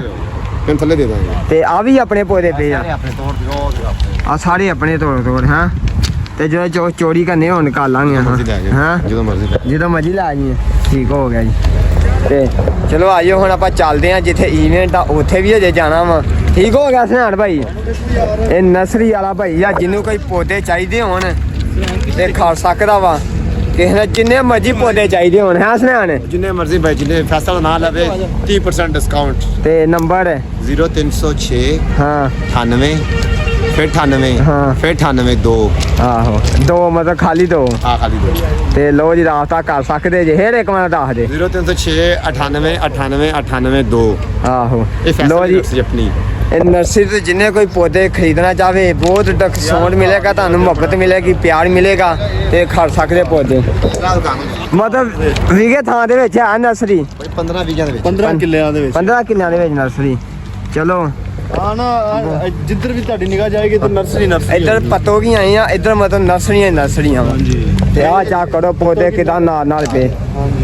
फिर थल्ले दे देंगे ਤੇ ਆ ਵੀ ਆਪਣੇ ਪੌਦੇ ਪਏ ਆ अपने तौर पे ਆ ਸਾਰੇ ਆਪਣੇ ਤੋੜ ਹਾਂ ਤੇ ਜਦੋਂ ਚੋਰੀ ਕਰਨੇ ਹੁਣ ਕਰ ਲਾਂਗੇ मर्जी ले आ ਹਾਂ जाए जो मर्जी ले ਜਦੋਂ ਮਰਜ਼ੀ ਲਾ ਜੀ ਠੀਕ ਹੋ ਗਿਆ ਜੀ ਤੇ ਚਲੋ ਆਇਓ ਹੁਣ ਆਪਾਂ ਚੱਲਦੇ ਆਂ ਜਿੱਥੇ ਈਵੈਂਟ ਆ ਉੱਥੇ ਵੀ ਹਜੇ ਜਾਣਾ ਵਾ ਠੀਕ ਹੋ ਗਿਆ ਸਨਾਨ ਭਾਈ ਇਹ ਨਰਸਰੀ ਵਾਲਾ ਭਾਈ ਆ ਜਿਹਨੂੰ ਕੋਈ ਪੌਦੇ ਚਾਹੀਦੇ ਹੋਣ ਤੇ ਖਾ ਸਕਦਾ ਵਾ ਕਿਸੇ ਨੇ ਜਿੰਨੇ ਮਰਜ਼ੀ ਪੌਦੇ ਚਾਹੀਦੇ ਹੋਣ ਹੈ ਸਨਾਨ जिन्हें मर्जी भाई जिन्हें फैसला ना लवे 30% डिस्काउंट ਤੇ ਨੰਬਰ 0306 ਹਾਂ 98 फिर 98 हाँ। फिर 98 2 ਆਹੋ ਦੋ ਮਤਲਬ ਖਾਲੀ ਦੋ हाँ खाली 2 ਤੇ ਲੋ ਜੀ ਰਾਬਤਾ ਕਰ ਸਕਦੇ ਜੇ ਹਰ ਇੱਕ ਵਾਰ ਦੱਸ ਦੇ 0306 98 98 98 2 ਆਹੋ ये फैसला ਲੋ ਜੀ नर्सरी अपनी ਇਹ ਨਰਸਰੀ ਤੋਂ ਜਿੰਨੇ ਕੋਈ ਪੌਦੇ ਖਰੀਦਣਾ ਚਾਹਵੇ ਬਹੁਤ ਡਿਸਕਾਊਂਟ ਮਿਲੇਗਾ ਤੁਹਾਨੂੰ ਮੁਹੱਬਤ ਮਿਲੇਗੀ ਪਿਆਰ ਮਿਲੇਗਾ ਤੇ ਖੜ ਸਕਦੇ ਪੌਦੇ ਮਤਲਬ ਵਿਗੇ ਥਾਂ ਦੇ ਵਿੱਚ ਹੈ ਨਰਸਰੀ 15 ਵੀਆਂ ਦੇ ਵਿੱਚ 15 ਕਿੱਲਿਆਂ ਦੇ ਵਿੱਚ 15 ਕਿੱਲਿਆਂ ਦੇ ਵਿੱਚ ਨਰਸਰੀ ਚਲੋ ਆ ਨਾ ਜਿੱਧਰ ਵੀ ਤੁਹਾਡੀ ਨਿਗਾਹ ਜਾਏਗੀ ਤੇ ਨਰਸਰੀ ਇੱਧਰ ਪਤੋ ਕੀ ਆਏ ਆ ਇੱਧਰ ਮਤਲਬ ਨਰਸਰੀਆਂ ਵਾ ਹਾਂਜੀ ਤੇ ਆ ਚੈੱਕ ਕਰੋ ਪੌਦੇ ਕਿਦਾਂ ਨਾਲ ਪਏ।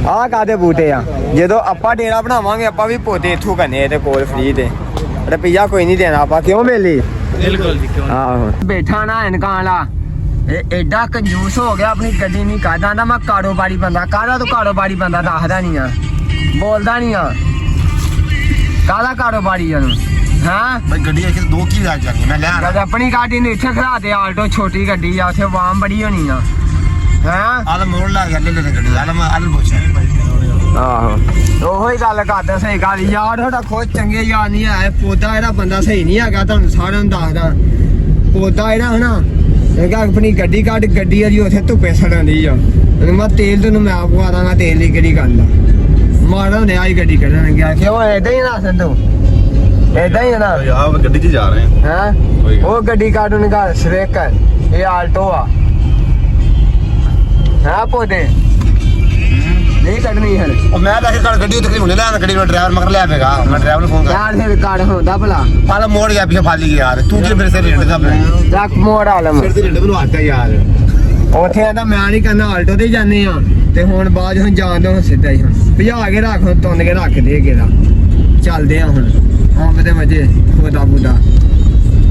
ਆਹ ਕਾਦੇ ਬੂਟੇ ਆ, ਜਦੋਂ ਆਪਾਂ ਡੇਰਾ ਬਣਾਵਾਂਗੇ ਆਪਾਂ ਵੀ ਪੌਦੇ ਇੱਥੋਂ ਕਰਨੇ ਇਹਦੇ ਕੋਲ ਫ੍ਰੀ ਤੇ ਰੁਪਈਆ ਕੋਈ ਨਹੀਂ ਦੇਣਾ ਆਪਾਂ, ਕਿਉਂ ਮੇਲੀ? ਬਿਲਕੁਲ ਜੀ ਕਿਉਂ ਆਹੋ ਬੈਠਾ ਨਾ ਇਨਕਾਂ ਵਾਲਾ ਇਹ ਐਡਾ ਕੰਜੂਸ ਹੋ ਗਿਆ, ਆਪਣੀ ਗੱਡੀ ਨਹੀਂ ਕਾਹਦਾ ਦਾ। ਮੈਂ ਕਾਰੋਬਾਰੀ ਬੰਦਾ, ਕਾਹਦਾ ਤੂੰ ਕਾਰੋਬਾਰੀ ਬੰਦਾ ਦੱਸਦਾ ਨਹੀਂ ਆ, ਬੋਲਦਾ ਨਹੀਂ ਆ, ਕਾਹਦਾ ਕਾਰੋਬਾਰੀ ਆ ਤੂੰ? ਹਾਂ भाई गड्डी है कि दो की आ जाएंगे मैं ले आ ਜਦ ਆਪਣੀ ਗਾੜੀ ਨੂੰ ਇੱਥੇ ਖੜਾ ਦੇ, ਆਲਟੋ ਛੋਟੀ ਗੱਡੀ ਆ, ਉੱਥੇ ਵਾਮ ਬੜੀ ਹੋਣੀ ਆ। ਹਾਂ आधा मोड़ ला गया ले गड्डी आधा पूछा ਆਹੋ ਉਹੋ ਹੀ ਗੱਲ ਕਰਦਾ, ਸਹੀ ਗੱਲ ਯਾਰ। ਤੁਹਾਡਾ ਖੁਦ ਚੰਗੇ ਯਾਰ ਨਹੀਂ ਹੈ, ਪੌਦਾ ਇਹਦਾ ਬੰਦਾ ਸਹੀ ਨਹੀਂ ਹੈਗਾ, ਤੁਹਾਨੂੰ ਸਾਰਿਆਂ ਨੂੰ ਦੱਸਦਾ। ਪੌਦਾ ਇਹਦਾ ਹਨਾ ਇਹ ਆਪਣੀ ਗੱਡੀ ਕੱਢ, ਗੱਡੀ ਆ ਜੀ ਉੱਥੇ ਧੁੱਪੇ ਸੜਨ ਦੀ ਆ। ਮੈਂ ਤੇਲ ਤੈਨੂੰ ਮੈਂ ਪਵਾ ਦਾਂਗਾ, ਤੇਲ ਦੀ ਕਿਹੜੀ ਗੱਲ ਆ। ਮਾੜਾ ਹੁੰਦੇ ਆਈ ਗੱਡੀ ਕੱਢਣ ਗਿਆ, ਕਿਉਂ ਏਦਾਂ ਹੀ ਨਾ ਸੰਧੂ, ਏਦਾਂ ਹੀ ਹੈ ਨਾ। ਆਹ ਗੱਡੀ 'ਚ ਜਾ ਰਹੇ ਹਾਂ। ਹਾਂ ਉਹ ਗੱਡੀ ਕਾਟੂ ਨਿਕਾਲ ਸਵੇਕ, ਇਹ ਆਲਟੋ ਆ। ਹਾਂ ਪੌਦੇ ਨਹੀਂ ਕੱਢਣੀ ਹੈ। मैं तो आखिर गड्डी तकरीबन ले आना, गड्डी में ड्राइवर मगर ले आएगा, मैं ड्राइवर को फोन कर ਯਾਰ ਫਿਰ ਕਾੜ ਹੁੰਦਾ ਭਲਾ पाला मोड़ गया पीछे फाली गया यार, तू के मेरे से रेट का मैं ਚੱਕ ਮੋੜ ਆਲਮ मेरे से रेट बनवाता यार। ਉੱਥੇ ਆਂਦਾ ਮੈਂ ਨਹੀਂ ਕਰਨਾ, ਆਲਟੋ ਤੇ ਜਾਂਦੇ ਆ। ਤੇ ਹੁਣ ਬਾਅਦ ਹੁਣ ਜਾਣ ਦੋ ਸਿੱਧਾ ਹੀ, ਹੁਣ ਭਜਾ ਕੇ ਰੱਖ, ਹੁਣ ਤੁੰਨ ਕੇ ਰੱਖ ਦੇ ਗੇੜਾ, ਚੱਲਦੇ ਆ ਹੁਣ ਆਉਂਦੇ ਤੇ ਮਜੇ ਖੋਦਾ ਬੁੱਦਾ।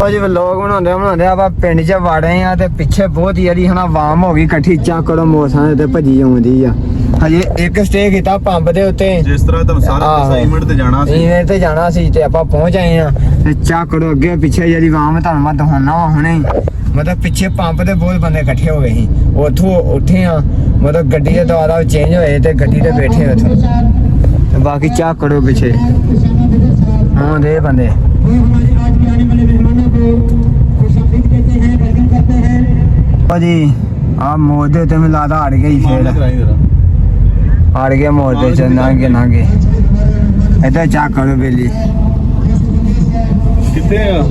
ਉਹ ਜੀ ਵਲੋਗ ਬਣਾਉਂਦੇ ਆਪਾਂ ਪਿੰਡ 'ਚ ਵੜੇ ਆ ਤੇ ਪਿੱਛੇ ਬਹੁਤ ਯਾਰੀ ਹਨਾ ਵਾਮ ਹੋ ਗਈ ਇਕੱਠੀ। ਚੱਕ ਕਰੋ ਮੋਸਾਂ ਤੇ ਭੱਜੀ ਆਉਂਦੀ ਆ। ਹਜੇ ਇੱਕ ਸਟੇ ਕੀਤਾ ਪੰਪ ਦੇ ਉੱਤੇ, ਜਿਸ ਤਰ੍ਹਾਂ ਤੁਹਾਨੂੰ ਸਾਰਾ ਇਵੈਂਟ ਤੇ ਜਾਣਾ ਸੀ, ਇਵੈਂਟ ਤੇ ਜਾਣਾ ਸੀ ਤੇ ਆਪਾਂ ਪਹੁੰਚ ਆਏ ਆ। ਤੇ ਚੱਕ ਕਰੋ ਅੱਗੇ ਪਿੱਛੇ ਯਾਰੀ ਵਾਮ ਤੁਹਾਨੂੰ ਮੈਂ ਦਿਖਾਉਣਾ ਵਾ ਹੁਣੇ। ਮਤਲਬ ਪਿੱਛੇ ਪੰਪ ਤੇ ਬਹੁਤ ਬੰਦੇ ਇਕੱਠੇ ਹੋ ਗਏ ਸੀ, ਉੱਥੋਂ ਉੱਠੇ ਆ। ਮਤਲਬ ਗੱਡੀ ਦੇ ਦੁਆਰਾ ਚੇਂਜ ਹੋਏ ਤੇ ਗੱਡੀ ਤੇ ਬੈਠੇ ਉੱਥੋਂ। ਤੇ ਬਾਕੀ ਚੱਕ ਕਰੋ ਪਿੱਛੇ ਹਾਂ ਦੇ ਬੰਦੇ। ਭਾਜੀ ਆ ਮੋੜ ਦੇ ਉੱਤੇ ਮੈਨੂੰ ਲੱਗਦਾ ਅੜ ਗਈ ਫੇਰ, ਕਰਾਈ ਜਰਾ ਅੜ ਗਿਆ ਮੋੜ ਦੇ ਚ ਨਾਂਗੇ ਇੱਥੇ ਚੱਕ ਕਰੋ ਬੇਲੀ, ਕਿੱਥੇ ਆ?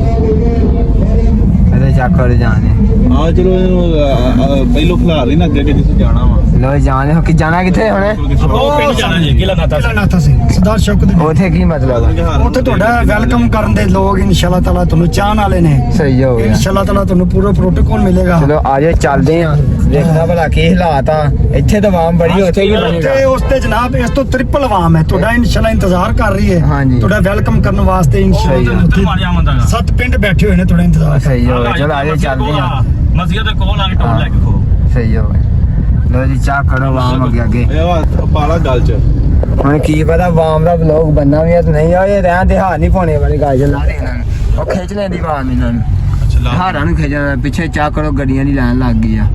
ਇੱਥੇ ਚੱਕ ਕਰੋ ਜਾਣੇ। ਆ ਚਲੋ ਇਹਨੂੰ ਪਹਿਲੋਂ ਖਿਲਾ ਰਹੀ ਨਾ ਅੱਗੇ ਕਿ ਜਿੱਥੇ ਜਾਣਾ ਵਾ। ਲੋ ਜਾਣੇ ਹੋ ਕਿ ਜਾਣਾ ਕਿੱਥੇ ਹੁਣ? ਉਹ ਪਿੰਡ ਜਾਣਾ ਜੀ, ਕਿਲਾ नाथा सिंह सरदार शौकत ਉੱਥੇ ਕੀ ਮਤਲਬ ਆ? ਉੱਥੇ ਤੁਹਾਡਾ ਵੈਲਕਮ ਕਰਨ ਦੇ ਲੋਕ ਇਨਸ਼ਾਅੱਲਾ ਤਾਲਾ ਤੁਹਾਨੂੰ ਚਾਹਣ ਵਾਲੇ ਨੇ। ਸਹੀ ਹੋ ਗਿਆ, ਇਨਸ਼ਾਅੱਲਾ ਤਾਲਾ ਤੁਹਾਨੂੰ ਪੂਰਾ ਪ੍ਰੋਟੋਕੋਲ ਮਿਲੇਗਾ। ਚਲੋ ਆਜੇ ਚੱਲਦੇ ਆ, ਦੇਖਦਾ ਭਲਾ ਕੀ ਹਾਲਾਤ ਆ। ਇੱਥੇ ਤਾਂ ਵਾਮ ਬੜੀ, ਉੱਥੇ ਕੀ ਬਣੇਗਾ? ਤੇ ਉਸ ਤੇ ਜਨਾਬ ਇਸ ਤੋਂ ਟ੍ਰਿਪਲ ਆਵਾਮ ਹੈ ਤੁਹਾਡਾ ਇਨਸ਼ਾਅੱਲਾ ਇੰਤਜ਼ਾਰ ਕਰ ਰਹੀ ਹੈ। ਹਾਂਜੀ। ਤੁਹਾਡਾ ਵੈਲਕਮ ਕਰਨ ਵਾਸਤੇ ਇਨਸ਼ਾਅੱਲਾ 7 ਪਿੰਡ ਬੈਠੇ ਹੋਏ ਨੇ ਤੁਹਾਡਾ ਇੰਤਜ਼ਾਰ। ਸਹੀ ਹੋ ਗਿਆ, ਚਲੋ ਆਜੇ ਚੱਲਦੇ ਆ। ਮਸਜਿਦ ਦੇ ਕੋਲ ਆ ਕੇ ਟੋਲ ਲੈ ਕੇ ਖੋ। ਸਹੀ ਹੋ ਗਿਆ, ਲੋ ਜੀ ਚਾਹ ਕਰੋ ਵਾਮ ਅੱਗੇ। ਇਹ ਪਾਲਾ ਗੱਲ 'ਚ ਹੁਣ ਕੀ ਪਤਾ ਵਾਮ ਦਾ ਵਲੌਗ ਬੰਨਾ ਵੀ ਆ ਤੇ ਨਹੀਂ ਆ। ਇਹ ਰਹਿਣ ਦੇ ਹਾਰ ਨਹੀਂ ਪਾਉਣੇ ਵਾਲੀ ਗੱਲ ਲਾ ਦੇ ਇਹਨਾਂ ਨੂੰ, ਉਹ ਖਿੱਚ ਲੈਂਦੀ ਵਾਮ ਇਹਨਾਂ ਨੂੰ। ਅੱਛਾ ਹਾਰਾਂ ਨੂੰ ਖਿੱਚਣਾ ਪਿੱਛੇ। ਚਾਹ ਕਰੋ ਗੱਡੀਆਂ ਦੀ ਲਾਈਨ ਲੱਗ ਗਈ ਆ,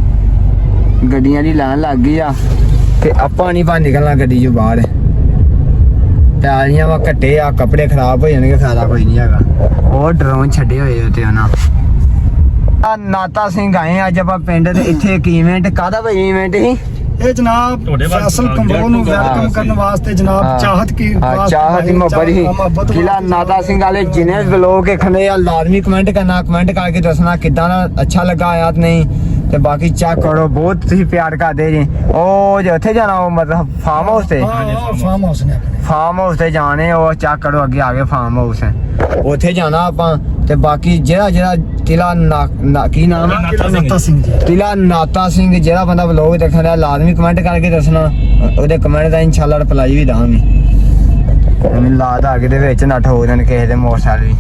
ਗੱਡੀਆਂ ਦੀ ਲਾਈਨ ਲੱਗ ਗਈ ਆ ਤੇ ਆਪਾਂ ਨਹੀਂ ਬਾਹਰ ਨਿਕਲਣਾ ਗੱਡੀ 'ਚੋਂ ਬਾਹਰ। ਟਾਲੀਆਂ ਵਾ ਘੱਟੇ ਆ, ਕੱਪੜੇ ਖਰਾਬ ਹੋ ਜਾਣਗੇ, ਫਾਇਦਾ ਕੋਈ ਨਹੀਂ ਹੈਗਾ। ਉਹ ਡਰੋਨ ਛੱਡੇ ਹੋਏ ਉੱਤੇ ਉਹਨਾਂ। ਆ ਨਾਤਾ ਸਿੰਘ ਆਏ ਅੱਜ ਆਪਾਂ ਪਿੰਡ ਤੇ। ਇੱਥੇ ਇੱਕ ਇਵੈਂਟ, ਕਾਹਦਾ ਭਾਈ ਇਵੈਂਟ ਸੀ? ਇਹ ਜਨਾਬ ਫੈਸਲ ਕੰਬੋਜ ਨੂੰ ਵੈਲਕਮ ਕਰਨ ਵਾਸਤੇ ਜਨਾਬ ਚਾਹਤ ਕੀ ਚਾਹਤ ਦੀ ਮੁਹੱਬਤ ਹੀ ਕਿਲਾ ਨਾਦਾ ਸਿੰਘ ਵਾਲੇ ਜਿਹਨੇ ਵਲੋਗ ਦੇਖਣੇ ਆ ਲਾਜ਼ਮੀ ਕਮੈਂਟ ਕਰਨਾ, ਕਮੈਂਟ ਕਰਕੇ ਦੱਸਣਾ ਕਿੱਦਾਂ ਦਾ ਅੱਛਾ ਲੱਗਾ ਆ ਨਹੀਂ। ਤੇ ਬਾਕੀ ਚੈੱਕ ਕਰੋ, ਬਹੁਤ ਤੁਸੀਂ ਪਿਆਰ ਕਰਦੇ ਜੀ। ਉਹ ਜੇ ਉੱਥੇ ਜਾਣਾ, ਉਹ ਮਤਲਬ ਫਾਰਮ ਹਾਊਸ ਤੇ, ਫਾਰਮ ਹਾਊਸ ਨੇ ਫਾਰਮ ਹਾਊਸ ਤੇ ਜਾਣੇ। ਉਹ ਚੈੱਕ ਕਰੋ ਅੱਗੇ ਆ ਗਏ ਫਾਰਮ ਹਾਊਸ, ਉੱਥੇ ਜਾਣਾ ਆਪਾਂ। ਤੇ ਬਾਕੀ ਜਿਹੜਾ ਕਿਲਾ ਕੀ ਨਾਮ ਹੈ? ਨਾਤਾ ਸਿੰਘ ਜੀ। ਕਿਲਾ ਨਾਤਾ ਸਿੰਘ, ਜਿਹੜਾ ਬੰਦਾ ਵਲੋਗ ਦੇਖਣ ਦਾ ਲਾਜ਼ਮੀ ਕਮੈਂਟ ਕਰਕੇ ਦੱਸਣਾ। ਉਹਦੇ ਕਮੈਂਟ ਦਾ ਇਨਸ਼ਾਅੱਲਾ ਰਿਪਲਾਈ ਵੀ ਦਾਂਗੇ। ਮੈਨੂੰ ਲਾਦ ਆ ਕੇ ਦੇ ਵਿੱਚ ਨਾ ਠੋਕ ਦੇਣ ਕਿਸੇ ਦੇ ਮੋਟਰਸਾਈਕਲ ਵੀ।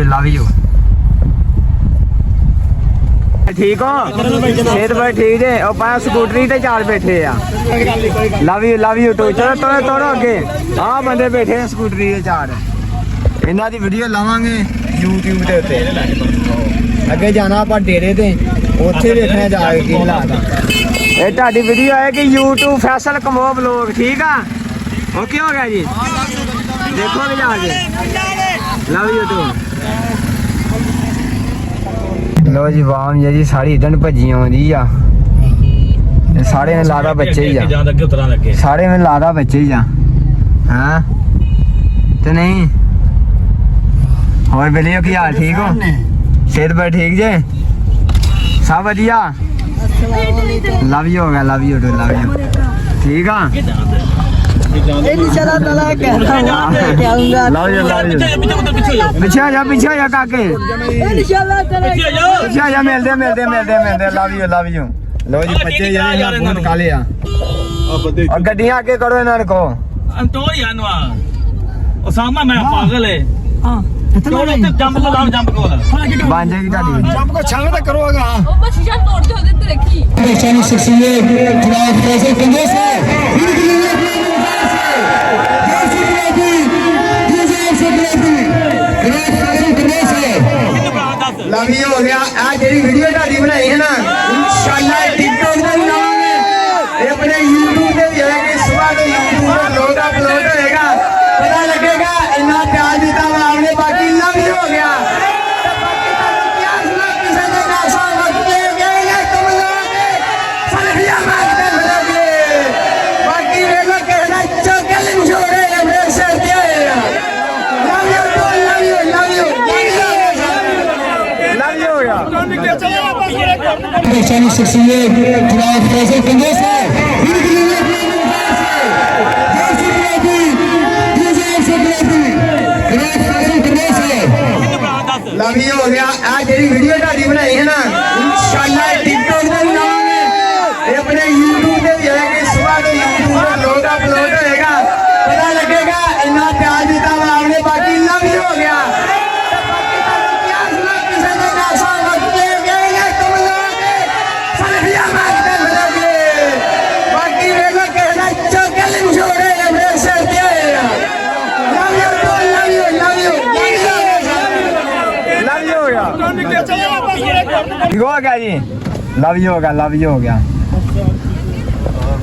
ਲਵ ਯੂ ਠੀਕ ਹੋ? ਸਿਹਤ ਬੜੀ ਠੀਕ ਜੇ। ਉਹ ਪਾ ਸਕੂਟਰੀ ਤੇ ਚਾਰ ਬੈਠੇ ਆ। Love you too. ਚਲੋ ਤੋੜੋ ਅੱਗੇ। ਆਹ ਬੰਦੇ ਬੈਠੇ ਆ ਸਕੂਟਰੀ ਤੇ ਚਾਰ। ਇਹਨਾਂ ਦੀ ਵੀਡੀਓ ਲਾਵਾਂਗੇ YouTube ਦੇ ਉੱਤੇ। ਅੱਗੇ ਜਾਣਾ ਆਪਾਂ ਡੇਰੇ ਤੇ, ਉੱਥੇ ਵੇਖਣਾ ਜਾ ਕੇ ਕੀ ਹਾਲਾਤ ਆ। ਇਹ ਤੁਹਾਡੀ ਵੀਡੀਓ ਹੈ ਕਿ YouTube ਫੈਸਲ ਕਮੋ ਵਲੋਗ, ਠੀਕ ਆ? ਓਕੇ ਹੋ ਗਿਆ ਜੀ, ਦੇਖੋਗੇ ਜਾ ਕੇ। ਲਵ ਯੂ ਟੂ। ਲੋ ਜੀ ਵਾਮ ਜੀ ਸਾਰੀ ਇਦਨ ਭੱਜੀ ਆਉਂਦੀ ਆ। ਸਾਰੇ ਮੈਨੂੰ ਲਾਦਾ ਬੱਚੇ ਹੀ ਆ, ਸਾਰੇ ਮੈਨੂੰ ਲਾਦਾ ਬੱਚੇ ਹੀ ਆ। ਹਾਂ ਤੇ ਨਹੀਂ ਹੋਰ ਬੇਲੀਓ ਕੀ ਹਾਲ? ਠੀਕ ਹੋ? ਸਿਹਤ ਬੜੀ ਠੀਕ ਜੇ? ਸਭ ਵਧੀਆ? ਲਵ ਯੂ ਹੋ ਗਿਆ, love you too, love you. ਠੀਕ ਆ? इंशाल्लाह ताला कहता हूं मैं आऊंगा। ਲਵ ਯੂ ਪਿੱਛੇ ਆ ਜਾ ਕਾਕੇ। इंशाल्लाह ताला ਪਿੱਛੇ ਆ ਜਾ, ਮਿਲਦੇ। ਲਵ ਯੂ ਲੋ ਜੀ ਬੱਚੇ ਜਿਹੜੇ ਆ ਬਹੁਤ ਕਾਲੇ ਆ ਆ ਬੰਦੇ ਔਰ ਗੱਡੀਆਂ ਅੱਗੇ ਕਰੋ ਇਹਨਾਂ ਨੂੰ ਕਹੋ ਅੰਟੋਰੀਆ ਨੂੰ ਆ ਉਸਾਮਾ ਮੈਂ ਪਾਗਲ ਹੈ ਹਾਂ ਕਿਉਂ ਤੇ ਜੰਪ ਕੋ ਲਾਓ ਜੰਪ ਕੋ ਬਣ ਜਾਏਗੀ ਤੁਹਾਡੀ ਜੰਪ ਕੋ ਛਾਵੇਂ ਤਾਂ ਕਰੋਗਾ ਉਹ ਬਸ ਸ਼ੀਸ਼ਾ ਤੋੜ ਦੇ ਉਹਦੇ ਤੇ ਰੱਖੀ ਲਵੀ ਹੋ ਗਿਆ ਆ ਜਿਹੜੀ ਵੀਡੀਓ ਤੁਹਾਡੀ ਬਣਾਈ ਹੈ ਨਾ ਇਨਸ਼ਾਅੱਲਾ ਟਿਕਟੌਕ ਤੇ ਵੀ ਲਾਵਾਂਗੇ ਇਹ ਆਪਣੇ YouTube ਤੇ ਵੀ ਆਏਗੀ ਸਵੇਰ ਨੂੰ YouTube ਤੇ ਲੋਡ ਅਪਲੋਡ ਹੋਏਗਾ ਪਤਾ ਲੱਗੇਗਾ ਇੰਨਾ ਪਿਆਰ ਦਿੱਤਾ ਵਾ ਆਪਨੇ ਬਾਕੀ ਲਵੀ ਹੋ ਗਿਆ ਲਵੀ ਹੋ ਗਿਆ ਆ ਜਿਹੜੀ ਵੀਡੀਓ ਤੁਹਾਡੀ ਬਣਾਈ ਹੈ ਨਾ ਇਨਸ਼ਾਅੱਲਾ ਟਿਕਟੌਕ ਤੇ ਵੀ ਲਾਵਾਂਗੇ ਇਹ ਆਪਣੇ YouTube ਤੇ ਵੀ ਆਏਗੀ ਸਵੇਰ ਨੂੰ YouTube ਤੇ ਲੋਡ ਅਪਲੋਡ ਹੋਏਗਾ ਪਤਾ ਲੱਗੇਗਾ ਇੰਨਾ ਪਿਆਰ ਦਿੱਤਾ ਵਾ ਆਪਨੇ ਬਾਕੀ ਲਵੀ ਹੋ ਗਿਆ ठीक हो गया जी लव यू हो गया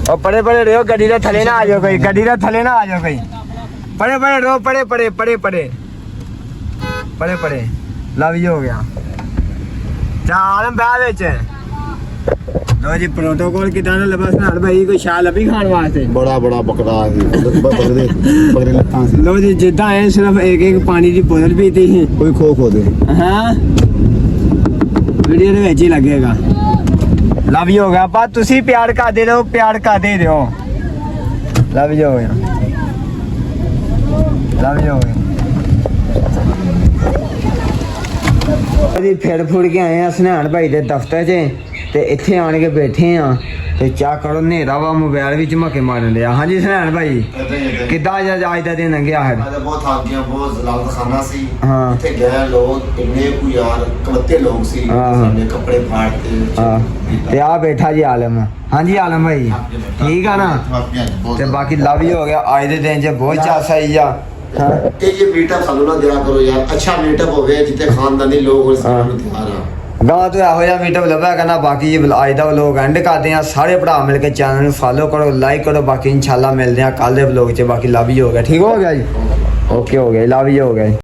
और पड़े पड़े रहो गड्डी दे थले ना आ जाओ कोई गड्डी दे थले ना आ जाओ कोई पड़े पड़े रहो पड़े पड़े पड़े पड़े पड़े पड़े लव यू हो गया चाल बैठ विच लो जी प्रोटोकॉल कितना ना लबस नाल भाई कोई शाल अभी खान वास्ते ਬੜਾ ਬੜਾ ਬਕਰਾ ਬਕਰੇ ਲੱਤਾਂ ਸੀ लो जी जिद्दां है सिर्फ एक एक पानी की बोतल पीती है ਕੋਈ ਖੋ ਖੋ ਦੇ हाँ वीडियो ਦੇ ਵਿੱਚ ਹੀ ਲੱਗੇਗਾ ਲਵ ਯੂ ਹੋ ਗਿਆ ਬਾ ਤੁਸੀਂ ਪਿਆਰ ਕਰਦੇ ਰਹੋ ਪਿਆਰ ਕਰਦੇ ਰਹੋ ਲਵ ਯੂ ਹੋ ਗਿਆ ਲਵ ਯੂ ਹੋ ਗਿਆ ਅਸੀਂ ਫਿਰ ਫੁੜ ਕੇ ਆਏ ਆ ਸਨਹਾਨ ਭਾਈ ਦੇ ਦਫ਼ਤਰ 'ਚ ਤੇ ਇੱਥੇ ਆਣ ਕੇ ਬੈਠੇ ਆ ਤੇ ਚਾਹ ਕਰੋ ਹਨੇਰਾ ਵਾ ਮੋਬਾਈਲ ਵੀ ਝਮਕੇ ਮਾਰਨ ਲਿਆ ਹਾਂਜੀ ਸਨਹਾਨ ਭਾਈ ਕਿੱਦਾਂ ਅੱਜ ਦਾ ਦਿਨ ਲੰਘਿਆ ਹੈ मैं तो बहुत थक गया बहुत जलाल खाना सी हाँ। इत्थे गए लोग इन्ने को यार कवत्ते लोग सी हाँ। साडे कपड़े फाड़ते ਹਾਂ ਤੇ ਆ ਬੈਠਾ ਜੀ ਆਲਮ ਹਾਂਜੀ ਆਲਮ ਭਾਈ ਠੀਕ ਆ ਨਾ ਤੇ ਬਾਕੀ ਲਵ ਯੂ ਹੋ ਗਿਆ ਅੱਜ ਦੇ ਦਿਨ 'ਚ ਬਹੁਤ ਚਾਸ ਆਈ ਆ ਹਾਂ ये मीटअप सानू ना दिया करो यार अच्छा मीटअप होवे जिथे खानदानी लोग और सानू तैयार आ ਗਾਂ ਤੋਂ ਇਹੋ ਜਿਹਾ ਮੀਟਅਪ ਲੱਭਿਆ ਕਰਨਾ ਬਾਕੀ ਜੀ ਅੱਜ ਦਾ ਵਲੋਗ ਐਂਡ ਕਰਦੇ ਆ ਸਾਰੇ ਭਰਾ ਮਿਲ ਕੇ ਚੈਨਲ ਨੂੰ ਫਾਲੋ ਕਰੋ ਲਾਈਕ ਕਰੋ ਬਾਕੀ ਇਨਸ਼ਾਅੱਲਾ ਮਿਲਦੇ ਆ ਕੱਲ ਦੇ ਵਲੋਗ 'ਚ ਬਾਕੀ ਲਵ ਯੂ ਹੋ ਗਿਆ ਠੀਕ ਹੋ ਗਿਆ ਜੀ ਓਕੇ ਹੋ ਗਿਆ ਲਵ ਯੂ ਹੋ ਗਿਆ ਜੀ